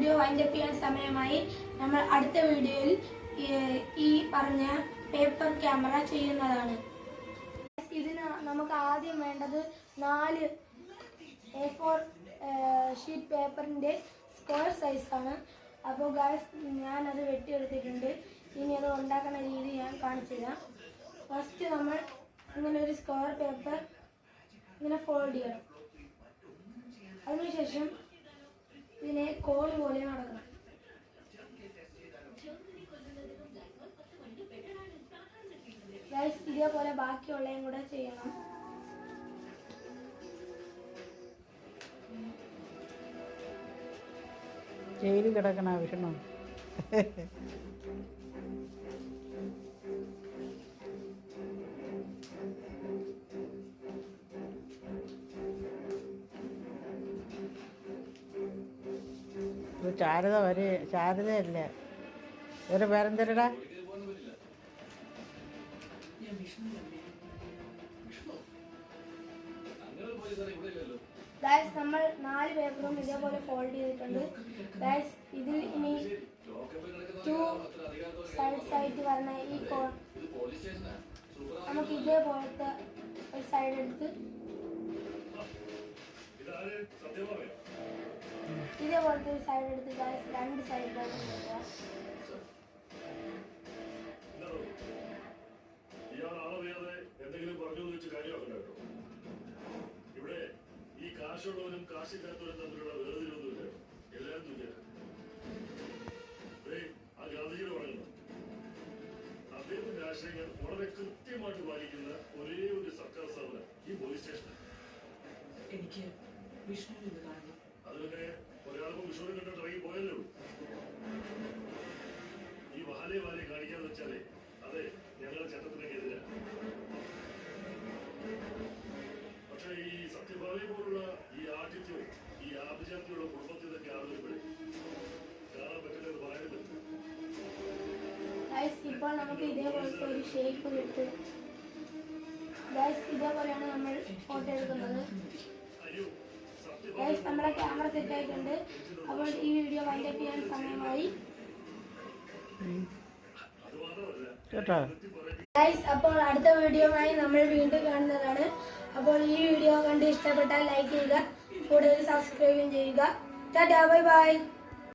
Video wind up ചെയ്യാൻ സമയമായി. നമ്മൾ അടുത്ത വീഡിയോയിൽ ഈ പറഞ്ഞ പേപ്പർ ക്യാമറ ചെയ്യുന്നതാണ്. ഇതിന് നമുക്ക് ആദ്യം വേണ്ടത് 4 A4 ഷീറ്റ് പേപ്പറിൻ്റെ സ്ക്വയർ സൈസാണ്. അപ്പോൾ ഗൈസ് ഞാനത് വെട്ടിയെടുത്തിട്ടുണ്ട്. ഇനി അത് ഉണ്ടാക്കുന്ന രീതി ഞാൻ കാണിച്ചു തരാം. ഫസ്റ്റ് നമ്മൾ ഇങ്ങനെ ഒരു സ്ക്വയർ പേപ്പർ ഇങ്ങനെ ഫോൾഡ് ചെയ്യണം. അതിനുശേഷം ഇതിനെ കോൺ പോലെ മടക്കണം. ഗൈസ് ഇതേപോലെ ബാക്കിയുള്ളതും കൂടെ ചെയ്യണം. ജയിലിൽ കിടക്കണ വിഷണം. ശാരദയല്ലേ ഒരു പേരെന്തരടാ? ഗൈസ് നമ്മൾ 4 പേപ്പറും ഇതേപോലെ ഫോൾഡ് ചെയ്തിട്ടുണ്ട്. ഗൈസ് ഇതിൽ ഇനി 2 സൈഡ്സ് ആയിട്ട് വരുന്ന ഈ കോൺ നമുക്ക് ഇതേപോലത്തെ ഒരു സൈഡ് എടുത്ത് ഇതേപോലത്തെ ഒരു സൈഡ് എടുത്ത് ഗൈസ് 2 സൈഡിലോട്ട് കൊടുക്കുക. ഇവിടെ ഈ കാശുള്ളവരും കാശില്ലാത്തവരും തമ്മിലുള്ള വേർതിരിവൊന്നുമില്ല. എല്ലാവരും തുല്യരാണ്. ആ ഗാന്ധിജിയുടെ പറയുന്നു, അദ്ദേഹത്തിന്റെ ആശയങ്ങൾ വളരെ കൃത്യമായിട്ട് പാലിക്കുന്ന ഒരേ ഒരു സർക്കാർ സ്ഥാപനം ഈ പോലീസ് സ്റ്റേഷൻ. എനിക്ക് വിഷ്ണുവിനെ കാണണം. അത് പിന്നെ ഒരാൾക്കും വിഷ്ണുവിനെ കണ്ടിട്ട് ഇറങ്ങി പോയല്ലോ. ഈ വാലെ കാണിക്കാന്ന് വെച്ചാലേ അതെ ഞങ്ങളുടെ ചട്ടത്തിനൊക്കെ എതിരാണ്. പക്ഷെ ഈ സത്യഭാവി പോലുള്ള ഈ ആഠിത്യവും ഈ ആഭിജാത്യമുള്ള കുടുംബത്തിൽ നിന്നൊക്കെ ആളുകളെ കാണാൻ പറ്റില്ലെന്ന് പറയാനും പറ്റും. ഇപ്പോൾ നമുക്ക് ഇതേപോലത്തെ ഒരു ഷേപ്പ് കിട്ടും. ഇതേപോലെയാണ് നമ്മൾ ഫോട്ടോ എടുക്കുന്നത്. നമ്മുടെ ക്യാമറ സെറ്റ് ആയിട്ടുണ്ട്. അപ്പോൾ ഈ വീഡിയോ വൈൻഡപ്പ് ചെയ്യാൻ സമയമായി. അപ്പോൾ അടുത്ത വീഡിയോയുമായി നമ്മൾ വീണ്ടും കാണുന്നതാണ്. അപ്പോൾ ഈ വീഡിയോ കണ്ട് ഇഷ്ടപ്പെട്ടാൽ ലൈക്ക് ചെയ്യുക, കൂടുതൽ സബ്സ്ക്രൈബ് ചെയ്യുക. Tata, bye bye.